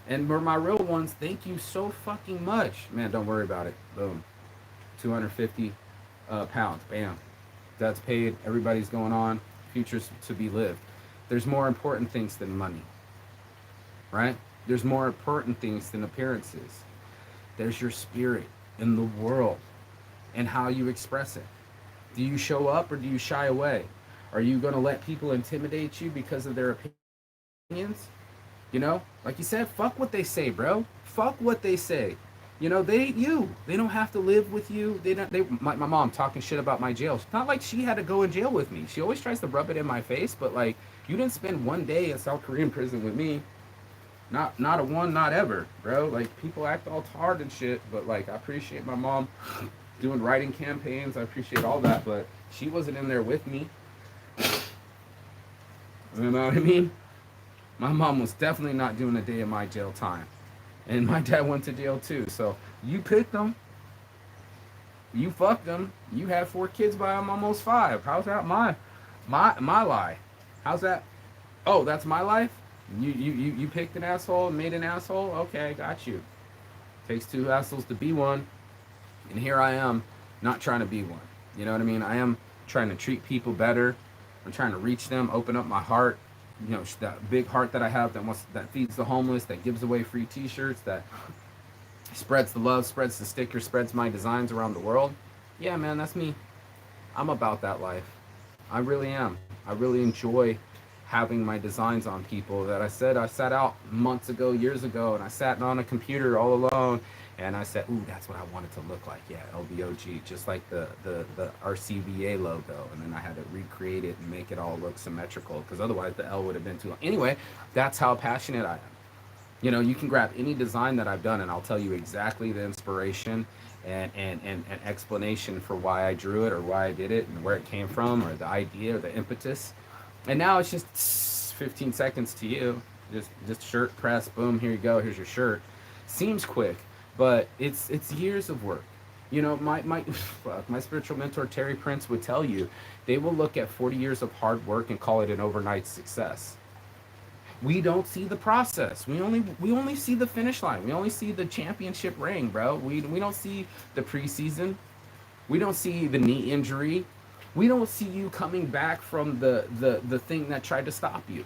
And for my real ones, thank you so fucking much. Man, don't worry about it. Boom. 250 pounds. Bam. That's paid. Everybody's going on. Futures to be lived. There's more important things than money. Right? There's more important things than appearances. There's your spirit in the world and how you express it. Do you show up or do you shy away? Are you going to let people intimidate you because of their opinions? You know, like you said, fuck what they say, bro. Fuck what they say. You know, they don't have to live with you. My mom talking shit about my jail. It's not like she had to go in jail with me. She always tries to rub it in my face, but like, you didn't spend one day in South Korean prison with me. Not a one, not ever, bro. Like, people act all hard and shit, but like, I appreciate my mom doing writing campaigns. I appreciate all that, but she wasn't in there with me. You know what I mean? My mom was definitely not doing a day of my jail time. And my dad went to jail too. So you picked them. You fucked them. You had 4 kids by I'm almost 5. How's that my lie? How's that? Oh, that's my life? You picked an asshole and made an asshole? Okay, got you. Takes 2 assholes to be one. And here I am, not trying to be one. You know what I mean? I am trying to treat people better. I'm trying to reach them, open up my heart. You know, that big heart that I have that feeds the homeless, that gives away free T-shirts, that spreads the love, spreads the stickers, spreads my designs around the world. Yeah, man, that's me. I'm about that life. I really am. I really enjoy having my designs on people. That I sat out months ago, years ago, and I sat on a computer all alone, and I said, ooh, that's what I wanted to look like. Yeah, LBOG, just like the RCBA logo. And then I had to recreate it and make it all look symmetrical, because otherwise the L would have been too long. Anyway, that's how passionate I am. You know, you can grab any design that I've done and I'll tell you exactly the inspiration and explanation for why I drew it or why I did it and where it came from or the idea or the impetus. And now it's just 15 seconds to you. Just shirt press, boom, here you go, here's your shirt. Seems quick, but it's years of work. You know, my spiritual mentor Terry Prince would tell you they will look at 40 years of hard work and call it an overnight success. We don't see the process. We only see the finish line. We only see the championship ring, bro. We don't see the preseason. We don't see the knee injury. We don't see you coming back from the thing that tried to stop you.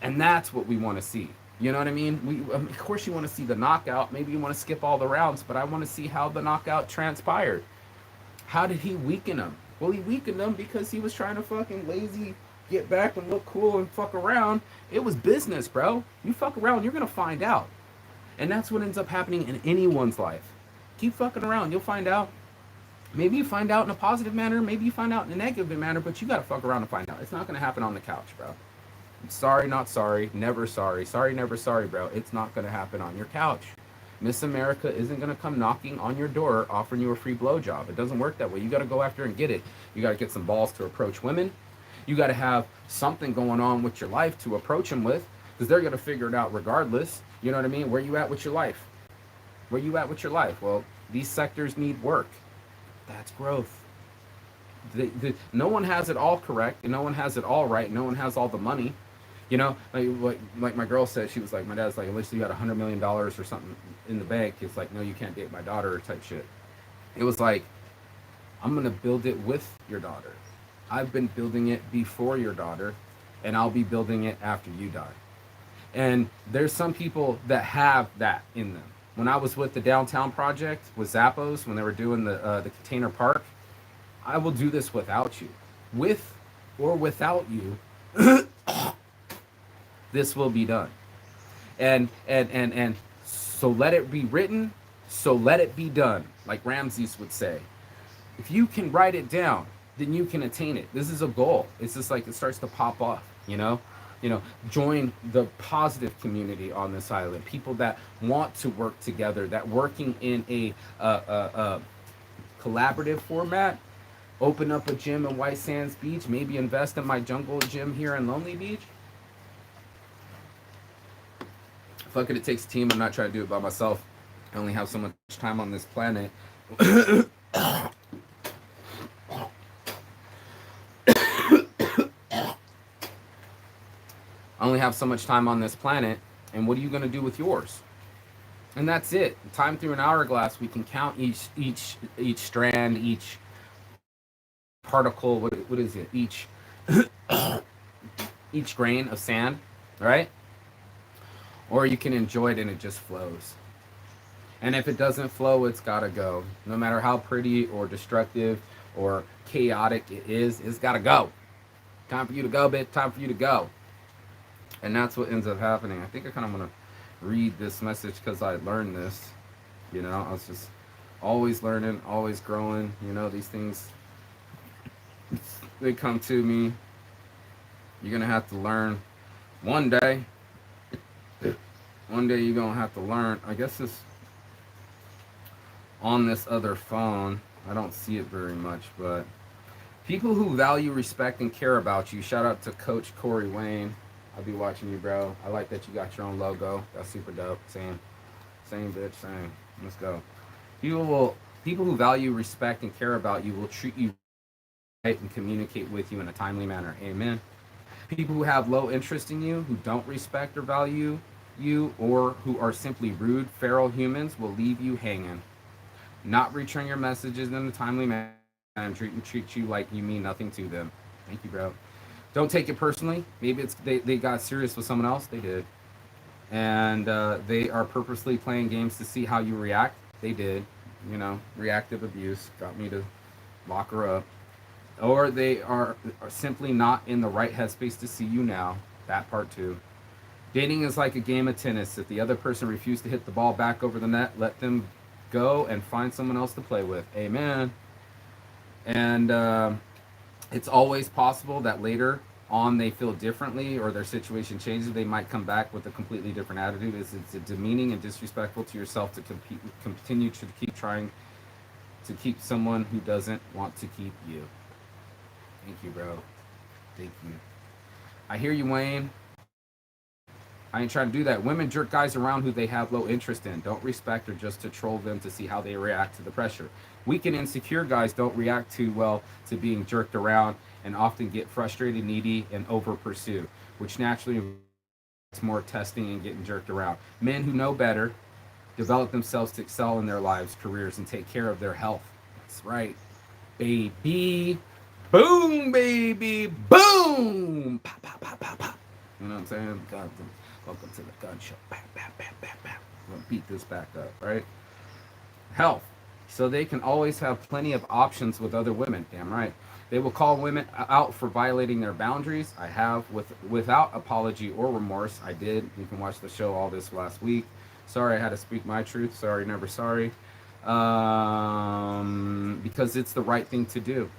And that's what we want to see. You know what I mean? Of course, you want to see the knockout. Maybe you want to skip all the rounds, but I want to see how the knockout transpired. How did he weaken him? Well, he weakened him because he was trying to fucking lazy get back and look cool and fuck around. It was business, bro. You fuck around, you're gonna find out. And that's what ends up happening in anyone's life. Keep fucking around, you'll find out. Maybe you find out in a positive manner, maybe you find out in a negative manner, but you gotta fuck around to find out. It's not gonna happen on the couch, bro. Sorry, not sorry, never sorry. Sorry, never sorry, bro. It's not gonna happen on your couch. Miss America isn't gonna come knocking on your door offering you a free blowjob. It doesn't work that way. You gotta go after and get it. You gotta get some balls to approach women. You got to have something going on with your life to approach them with, because they're going to figure it out regardless. You know what I mean? Where you at with your life? Where you at with your life? Well, these sectors need work. That's growth. No one has it all correct, and no one has it all right. No one has all the money. You know, like my girl said, she was like, my dad's like, at least you got $100 million or something in the bank. It's like, no, you can't date my daughter type shit. It was like, I'm going to build it with your daughter. I've been building it before your daughter, and I'll be building it after you die. And there's some people that have that in them. When I was with the downtown project with Zappos, when they were doing the container park, I will do this without you. With or without you, this will be done. And so let it be written, so let it be done, like Ramses would say. If you can write it down, then you can attain it. This is a goal. It's just like it starts to pop off, you know? Join the positive community on this island. People that want to work together, that working in a collaborative format. Open up a gym in White Sands Beach. Maybe invest in my jungle gym here in Lonely Beach. Fuck it, it takes a team. I'm not trying to do it by myself. I only have so much time on this planet. I only have so much time on this planet, and what are you going to do with yours? And that's it. Time through an hourglass. We can count each strand, each particle. What is it? Each grain of sand, right? Or you can enjoy it and it just flows. And if it doesn't flow, it's got to go. No matter how pretty or destructive or chaotic it is, it's got to go. Time for you to go, bitch. Time for you to go. And that's what ends up happening. I think I kind of want to read this message because I learned this. You know, I was just always learning, always growing. You know, these things, they come to me. You're going to have to learn one day. One day you're going to have to learn. I guess this on this other phone. I don't see it very much, but people who value, respect, and care about you. Shout out to Coach Corey Wayne. I'll be watching you, bro. I like that you got your own logo. That's super dope. Same, bitch, same. Let's go. People will, people who value, respect, and care about you will treat you right and communicate with you in a timely manner. Amen. People who have low interest in you, who don't respect or value you, or who are simply rude, feral humans will leave you hanging. Not return your messages in a timely manner and treat you like you mean nothing to them. Thank you, bro. Don't take it personally. Maybe it's they got serious with someone else. They did. And they are purposely playing games to see how you react. They did. You know, reactive abuse got me to lock her up. Or they are simply not in the right headspace to see you now. That part too. Dating is like a game of tennis. If the other person refused to hit the ball back over the net, let them go and find someone else to play with. Amen. And it's always possible that later on they feel differently or their situation changes. They might come back with a completely different attitude. It's demeaning and disrespectful to yourself to continue to keep trying to keep someone who doesn't want to keep you. Thank you, bro. Thank you. I hear you, Wayne. I ain't trying to do that. Women jerk guys around who they have low interest in. Don't respect or just to troll them to see how they react to the pressure. Weak and insecure guys don't react too well to being jerked around and often get frustrated, needy, and over pursue, which naturally it's more testing and getting jerked around. Men who know better develop themselves to excel in their lives, careers, and take care of their health. That's right, baby. Boom, baby. Boom. Pop, pop, pop, pop, pop. You know what I'm saying? God, welcome to the gun show. Bam, bam, bam, bam, bam. I'm gonna beat this back up, right? Health. So they can always have plenty of options with other women. Damn right. They will call women out for violating their boundaries. I have without apology or remorse. I did. You can watch the show all this last week. Sorry, I had to speak my truth. Sorry, never sorry. Because it's the right thing to do.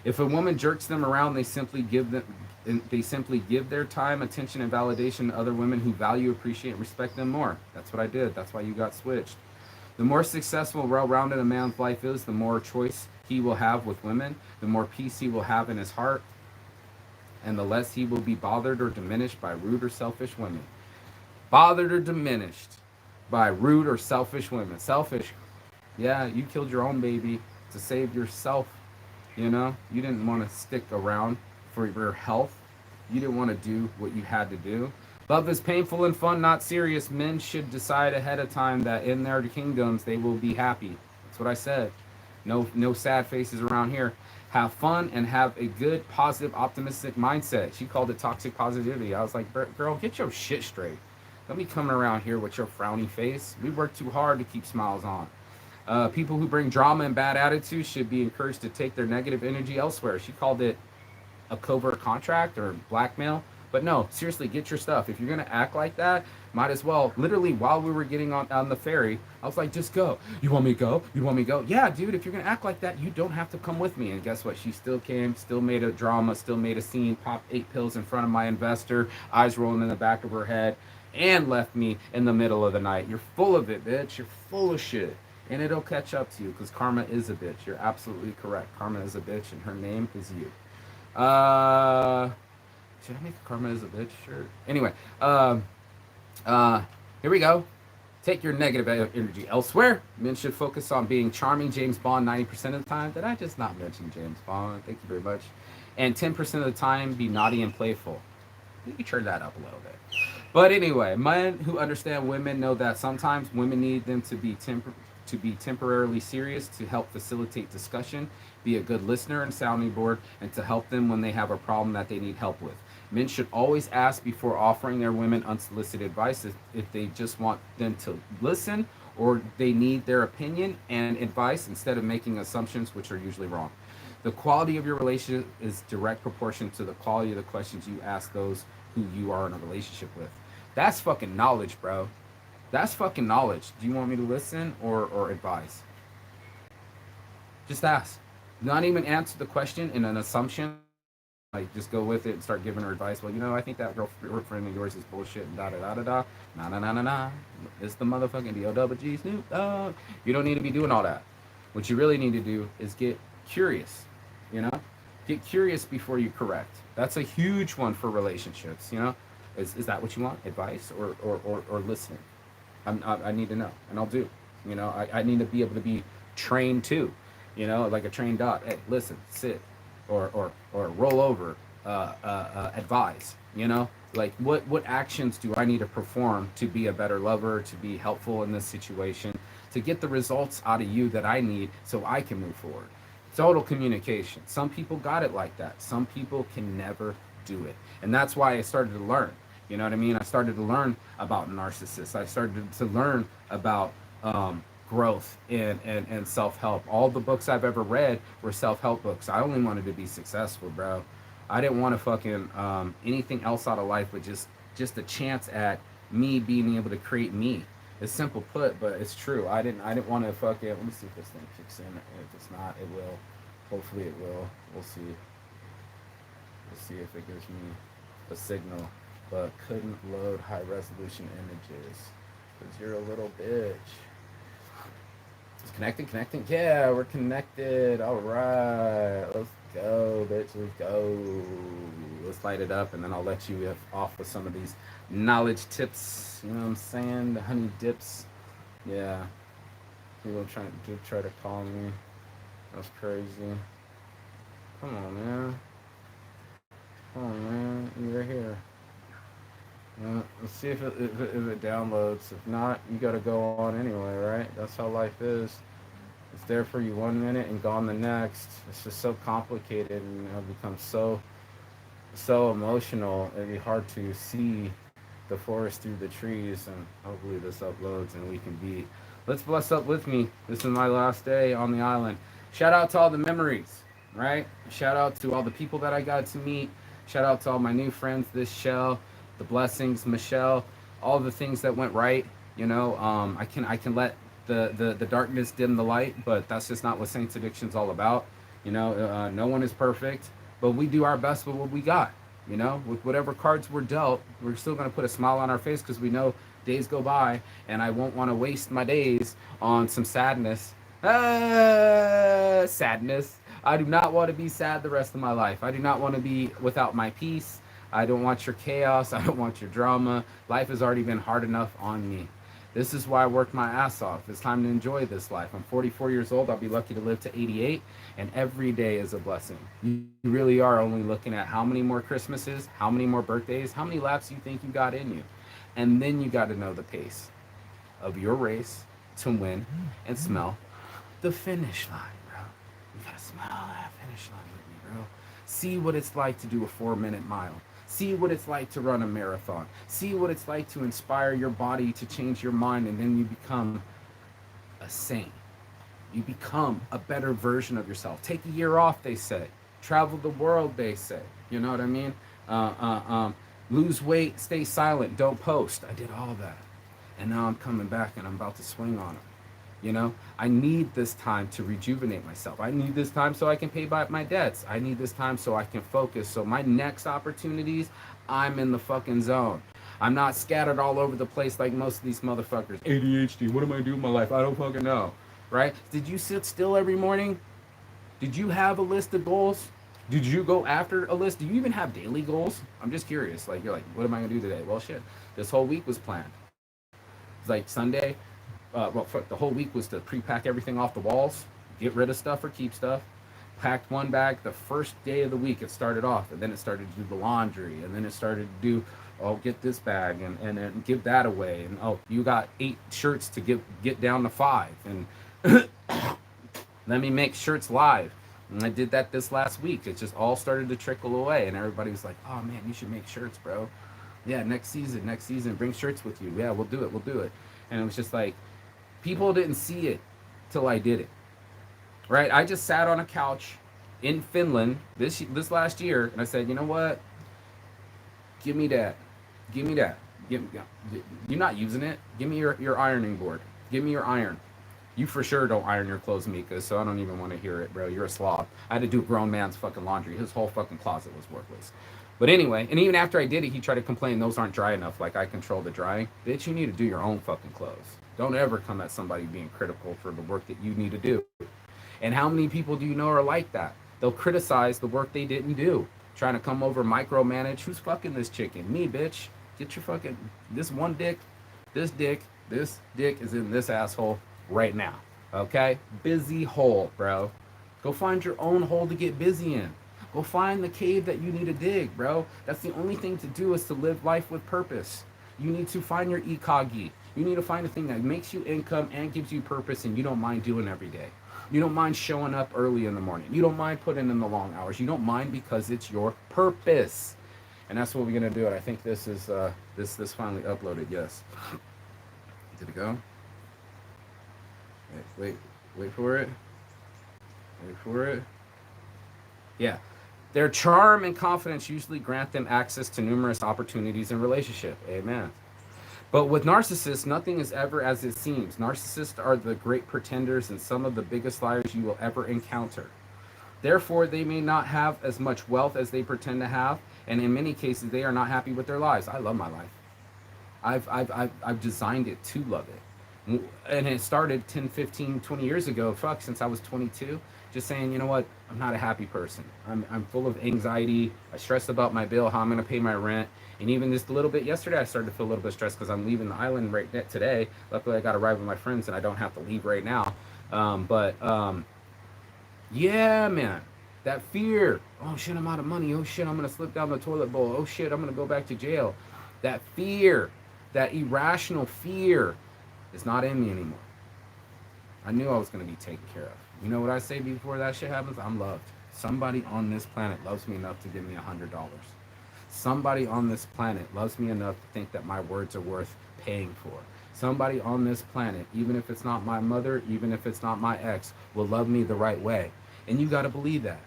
If a woman jerks them around, they simply give their time, attention, and validation to other women who value, appreciate, and respect them more. That's what I did. That's why you got switched. The more successful, well-rounded a man's life is, the more choice he will have with women, the more peace he will have in his heart, and the less he will be bothered or diminished by rude or selfish women. Bothered or diminished by rude or selfish women. Selfish. Yeah, you killed your own baby to save yourself. You know, you didn't want to stick around for your health. You didn't want to do what you had to do. Love is painful and fun, not serious. Men should decide ahead of time that in their kingdoms they will be happy. That's what I said. No sad faces around here. Have fun and have a good, positive, optimistic mindset. She called it toxic positivity. I was like, girl, get your shit straight. Don't be coming around here with your frowny face. We work too hard to keep smiles on. People who bring drama and bad attitudes should be encouraged to take their negative energy elsewhere. She called it a covert contract or blackmail. But no, seriously, get your stuff. If you're going to act like that, might as well. Literally, while we were getting on the ferry, I was like, just go. You want me to go? You want me to go? Yeah, dude, if you're going to act like that, you don't have to come with me. And guess what? She still came, still made a drama, still made a scene, popped 8 pills in front of my investor, eyes rolling in the back of her head, and left me in the middle of the night. You're full of it, bitch. You're full of shit. And it'll catch up to you because karma is a bitch. You're absolutely correct. Karma is a bitch, and her name is you. Should I make karma is a bitch shirt? Anyway, here we go. Take your negative energy elsewhere. Men should focus on being charming. James Bond 90% of the time. Did I just not mention James Bond? Thank you very much. And 10% of the time, be naughty and playful. You can turn that up a little bit. But anyway, men who understand women know that sometimes women need them to be temporarily serious to help facilitate discussion, be a good listener and sounding board, and to help them when they have a problem that they need help with. Men should always ask before offering their women unsolicited advice if they just want them to listen or they need their opinion and advice instead of making assumptions, which are usually wrong. The quality of your relationship is direct proportion to the quality of the questions you ask those who you are in a relationship with. That's fucking knowledge, bro. That's fucking knowledge. Do you want me to listen or advise? Just ask. Not even answer the question in an assumption. Like, just go with it and start giving her advice. Well, you know, I think that girlfriend of yours is bullshit and da-da-da-da-da. Nah. It's the motherfucking D-O-double-G Snoop Dogg. You don't need to be doing all that. What you really need to do is get curious, you know? Get curious before you correct. That's a huge one for relationships, you know? Is that what you want? Advice or listening? I need to know, and I'll do. I need to be able to be trained too. Like a trained dog. Hey, listen, sit, or roll over. Advise. Like what actions do I need to perform to be a better lover, to be helpful in this situation, to get the results out of you that I need so I can move forward. Total communication. Some people got it like that. Some people can never do it. And that's why I started to learn. You know what I mean? I started to learn about narcissists. I started to learn about growth and self-help. All the books I've ever read were self-help books. I only wanted to be successful, bro. I didn't want to fucking anything else out of life but just a chance at me being able to create me. It's simple put, but it's true. I didn't want to fucking. Let me see if this thing kicks in. If it's not, it will. Hopefully it will. We'll see. We'll see if it gives me a signal. But couldn't load high resolution images because you're a little bitch. It's connecting. Yeah, we're connected. All right, let's go, bitch. Let's go. Let's light it up, and then I'll let you off with some of these knowledge tips. You know what I'm saying? The honey dips. Yeah. People try to call me. That's crazy. Come on, man. Come on, man. You're here. Yeah, let's see if it downloads. If not, you got to go on anyway, right? That's how life is. It's there for you 1 minute and gone the next. It's just so complicated, and it becomes so emotional. It'd be hard to see the forest through the trees. And hopefully this uploads and we can be. Let's bless up with me. This is my last day on the island. Shout out to all the memories, right? Shout out to all the people that I got to meet. Shout out to all my new friends, this Shell, the blessings, Michelle, all the things that went right. I can let the darkness dim the light, but that's just not what Saints Addiction's all about. No one is perfect, but we do our best with what we got. With whatever cards we're dealt, we're still gonna put a smile on our face because we know days go by, and I won't want to waste my days on some sadness. Sadness. I do not want to be sad the rest of my life. I do not want to be without my peace. I don't want your chaos. I don't want your drama. Life has already been hard enough on me. This is why I worked my ass off. It's time to enjoy this life. I'm 44 years old. I'll be lucky to live to 88, and every day is a blessing. You really are only looking at how many more Christmases, how many more birthdays, how many laps you think you got in you. And then you got to know the pace of your race to win and smell the finish line, bro. You got to smell that finish line with me, bro. See what it's like to do a 4-minute mile. See what it's like to run a marathon. See what it's like to inspire your body to change your mind, and then you become a saint. You become a better version of yourself. Take a year off, they say. Travel the world, they say. You know what I mean? Lose weight, stay silent, don't post. I did all that. And now I'm coming back and I'm about to swing on them. I need this time to rejuvenate myself. I need this time so I can pay back my debts. I need this time so I can focus. So my next opportunities, I'm in the fucking zone. I'm not scattered all over the place like most of these motherfuckers. ADHD, what am I doing with my life? I don't fucking know. Right? Did you sit still every morning? Did you have a list of goals? Did you go after a list? Do you even have daily goals? I'm just curious. Like, you're like, what am I going to do today? Well, shit. This whole week was planned. It's like Sunday. The whole week was to pre-pack everything off the walls, get rid of stuff or keep stuff. Packed one bag the first day of the week. It started off, and then it started to do the laundry, and then it started to do, get this bag and then give that away, and you got 8 shirts to get down to 5, and let me make shirts live. And I did that this last week. It just all started to trickle away, and everybody was like, "Oh man, you should make shirts, bro. Yeah, next season, bring shirts with you. Yeah, we'll do it." And it was just like, people didn't see it till I did it. Right? I just sat on a couch in Finland this last year, and I said, you know what? Give me that. You're not using it. Give me your ironing board. Give me your iron. You for sure don't iron your clothes, Mika, so I don't even want to hear it, bro. You're a slob. I had to do a grown man's fucking laundry. His whole fucking closet was worthless. But anyway, and even after I did it, he tried to complain those aren't dry enough, like I control the drying. Bitch, you need to do your own fucking clothes. Don't ever come at somebody being critical for the work that you need to do. And how many people do you know are like that? They'll criticize the work they didn't do. Trying to come over, micromanage. Who's fucking this chicken? Me, bitch. Get your fucking, this one dick, this dick, this dick is in this asshole right now. Okay? Busy hole, bro. Go find your own hole to get busy in. Go find the cave that you need to dig, bro. That's the only thing to do, is to live life with purpose. You need to find your ikagi. You need to find a thing that makes you income and gives you purpose and you don't mind doing every day. You don't mind showing up early in the morning. You don't mind putting in the long hours. You don't mind because it's your purpose. And that's what we're gonna do. And I think this is this finally uploaded. Yes. Did it go? Wait for it. Wait for it. Yeah. Their charm and confidence usually grant them access to numerous opportunities in relationship. Amen. But with narcissists, nothing is ever as it seems. Narcissists are the great pretenders and some of the biggest liars you will ever encounter. Therefore, they may not have as much wealth as they pretend to have, and in many cases, they are not happy with their lives. I love my life. I've designed it to love it. And it started 10, 15, 20 years ago, fuck, since I was 22, just saying, you know what, I'm not a happy person. I'm full of anxiety. I stress about my bill, how I'm going to pay my rent. And even just a little bit yesterday, I started to feel a little bit stressed because I'm leaving the island right today. Luckily, I got to ride with my friends and I don't have to leave right now. Yeah, man, that fear. Oh shit, I'm out of money. Oh shit, I'm going to slip down the toilet bowl. Oh shit, I'm going to go back to jail. That fear, that irrational fear is not in me anymore. I knew I was going to be taken care of. You know what I say before that shit happens? I'm loved. Somebody on this planet loves me enough to give me $100. Somebody on this planet loves me enough to think that my words are worth paying for. Somebody on this planet, even if it's not my mother, even if it's not my ex, will love me the right way. And you got to believe that.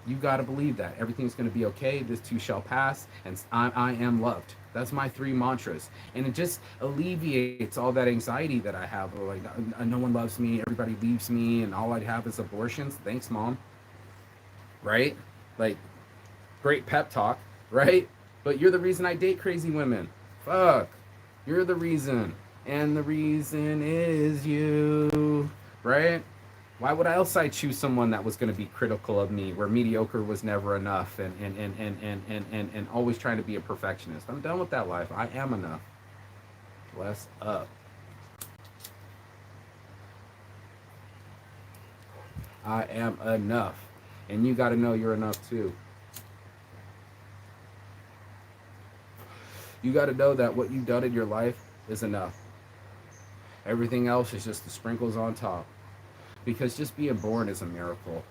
You got to believe that. Everything's going to be okay. This too shall pass. And I am loved. That's my 3 mantras. And it just alleviates all that anxiety that I have. Like, no one loves me. Everybody leaves me. And all I have is abortions. Thanks, Mom. Right? Like, great pep talk. Right? But you're the reason I date crazy women. Fuck. You're the reason. And the reason is you. Right? Why would else I choose someone that was going to be critical of me, where mediocre was never enough, and always trying to be a perfectionist? I'm done with that life. I am enough. Bless up. I am enough. And you got to know you're enough too. You got to know that what you've done in your life is enough. Everything else is just the sprinkles on top. Because just being born is a miracle.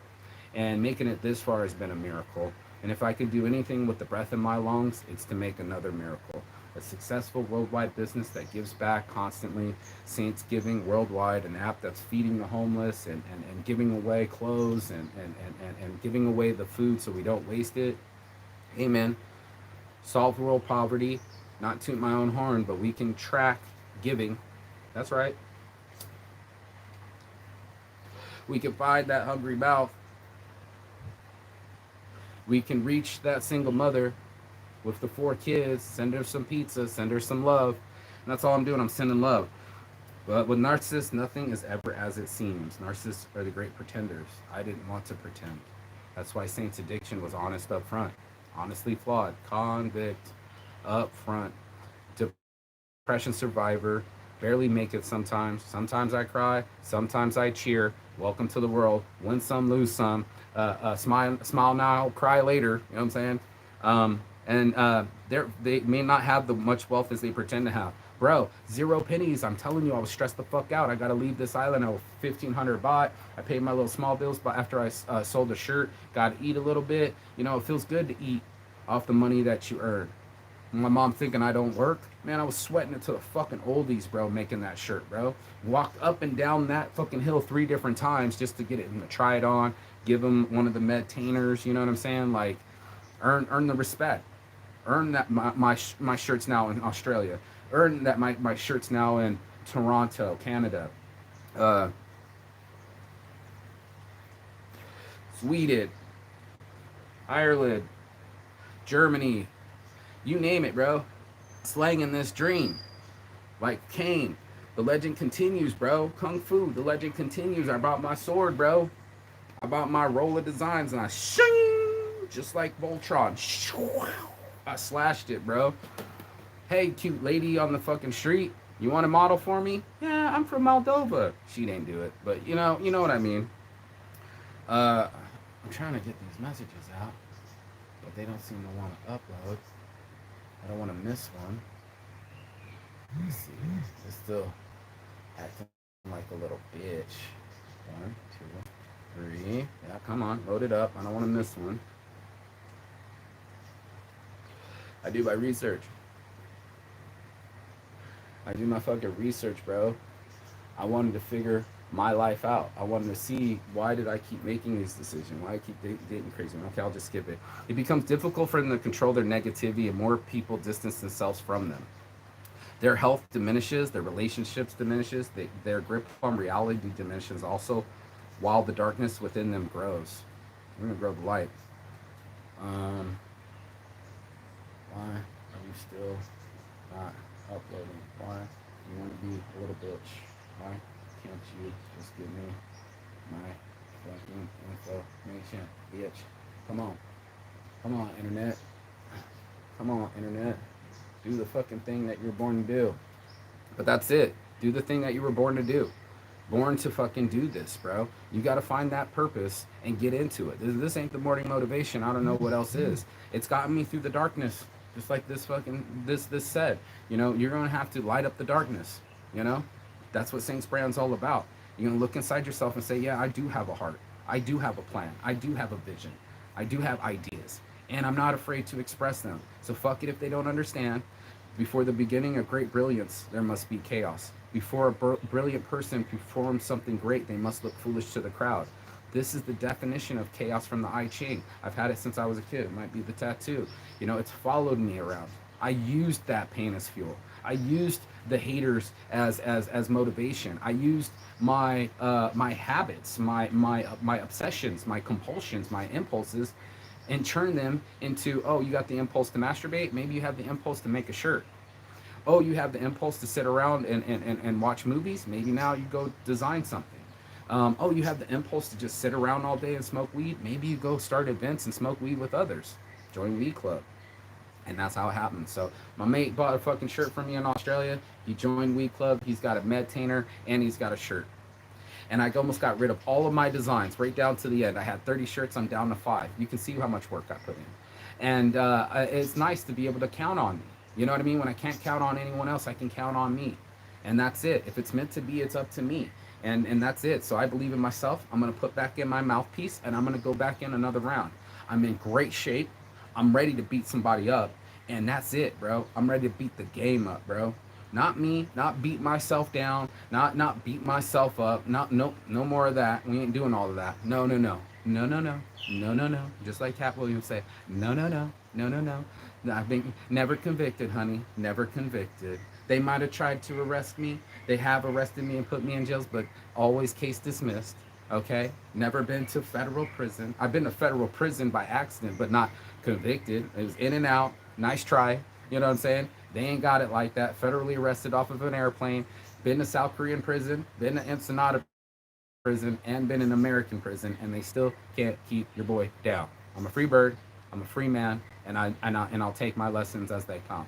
And making it this far has been a miracle. And if I could do anything with the breath in my lungs, it's to make another miracle. A successful worldwide business that gives back constantly. Saints Giving Worldwide, an app that's feeding the homeless and giving away clothes and giving away the food so we don't waste it. Amen. Solve world poverty. Not toot my own horn, but we can track giving. That's right. We can find that hungry mouth. We can reach that single mother with the 4 kids, send her some pizza, send her some love. And that's all I'm doing, I'm sending love. But with narcissists, nothing is ever as it seems. Narcissists are the great pretenders. I didn't want to pretend. That's why Saint's Addiction was honest up front. Honestly flawed. Convict up front. Depression survivor. Barely make it sometimes. Sometimes I cry. Sometimes I cheer. Welcome to the world. Win some, lose some. Smile now, cry later. You know what I'm saying? They may not have the much wealth as they pretend to have. Bro, 0 pennies. I'm telling you, I was stressed the fuck out. I got to leave this island. I was 1,500 baht. I paid my little small bills, but after I sold a shirt, got to eat a little bit. You know, it feels good to eat off the money that you earn. My mom thinking I don't work. Man, I was sweating it to the fucking oldies, bro, making that shirt, bro. Walked up and down that fucking hill 3 different times just to get it and to try it on. Give them one of the medtainers, you know what I'm saying? Like, earn the respect. Earn that my shirt's now in Australia. Earn that my shirt's now in Toronto, Canada. Sweden, Ireland, Germany. You name it, bro. Slanging this dream. Like Kane. The legend continues, bro. Kung Fu. The legend continues. I bought my sword, bro. I bought my roll of designs and I shing, just like Voltron. I slashed it, bro. Hey, cute lady on the fucking street, you want to model for me? Yeah, I'm from Moldova. She didn't do it, but you know what I mean. I'm trying to get these messages out, but they don't seem to want to upload. I don't want to miss one. Let's see. It's still acting like a little bitch. One, two, three. Yeah, come on, load it up. I don't want to miss one. I do my research. I do my fucking research, bro. I wanted to figure my life out. I wanted to see why did I keep making these decisions? Why I keep dating crazy? Okay, I'll just skip it. It becomes difficult for them to control their negativity, and more people distance themselves from them. Their health diminishes, their relationships diminishes, their grip on reality diminishes also, while the darkness within them grows. I'm gonna grow the light. Um, why are you still not uploading? Why you want to be a little bitch? Why can't you just give me my fucking information, bitch? Come on, come on, internet. Come on, internet. Do the fucking thing that you're born to do. But that's it. Do the thing that you were born to do. Born to fucking do this, bro. You got to find that purpose and get into it. This ain't the morning motivation. I don't know what else is. It's gotten me through the darkness, just like this said. You're gonna have to light up the darkness. You know, that's what Saints Brand's all about. You're gonna look inside yourself and say, yeah, I do have a heart. I do have a plan. I do have a vision. I do have ideas, and I'm not afraid to express them. So fuck it if they don't understand. Before the beginning of great brilliance, there must be chaos. Before a brilliant person performs something great, they must look foolish to the crowd. This is the definition of chaos from the I Ching. I've had it since I was a kid. It might be the tattoo. It's followed me around. I used that pain as fuel. I used the haters as motivation. I used my habits, my obsessions, my compulsions, my impulses, and turn them into, oh, you got the impulse to masturbate, maybe you have the impulse to make a shirt. Oh, you have the impulse to sit around and watch movies, maybe now you go design something. Oh, you have the impulse to just sit around all day and smoke weed, maybe you go start events and smoke weed with others. Join Weed Club. And that's how it happened. So my mate bought a fucking shirt from me in Australia. He joined Weed Club. He's got a medtainer and he's got a shirt. And I almost got rid of all of my designs right down to the end. I had 30 shirts. I'm down to 5. You can see how much work I put in. And it's nice to be able to count on me. You know what I mean? When I can't count on anyone else, I can count on me. And that's it. If it's meant to be, it's up to me. And that's it. So I believe in myself. I'm going to put back in my mouthpiece and I'm going to go back in another round. I'm in great shape. I'm ready to beat somebody up. And that's it, bro. I'm ready to beat the game up, bro. Not me, not beat myself down, not beat myself up, no more of that. We ain't doing all of that. No, no, no. No, no, no. No, no, no. Just like Cat Williams said, no, no, no. No, no, no. I've been never convicted, honey. Never convicted. They might have tried to arrest me. They have arrested me and put me in jails, but always case dismissed. Okay? Never been to federal prison. I've been to federal prison by accident, but not convicted. It was in and out. Nice try. You know what I'm saying? They ain't got it like that. Federally arrested off of an airplane. Been to South Korean prison. Been to Ensenada prison. And been in American prison. And they still can't keep your boy down. I'm a free bird. I'm a free man. And I'll take my lessons as they come.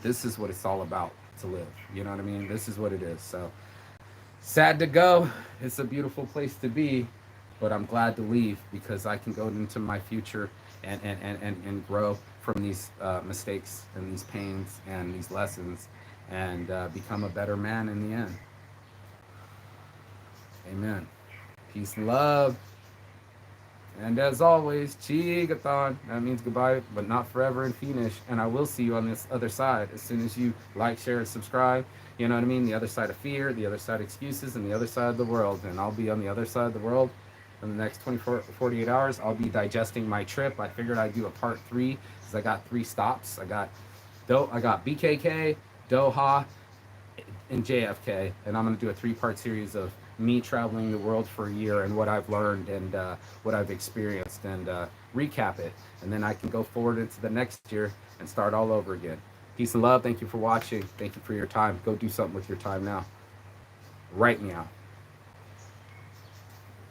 This is what it's all about to live. You know what I mean? This is what it is. So sad to go. It's a beautiful place to be. But I'm glad to leave because I can go into my future and grow from these mistakes and these pains and these lessons and become a better man in the end. Amen. Peace and love. And as always, Chigathon. That means goodbye, but not forever and finish. And I will see you on this other side as soon as you like, share, and subscribe. You know what I mean? The other side of fear, the other side of excuses, and the other side of the world. And I'll be on the other side of the world in the next 48 hours. I'll be digesting my trip. I figured I'd do a part 3 because I got 3 stops. I got BKK, Doha, and JFK. And I'm going to do a 3-part series of me traveling the world for a year and what I've learned and what I've experienced and recap it. And then I can go forward into the next year and start all over again. Peace and love. Thank you for watching. Thank you for your time. Go do something with your time now. Write me out.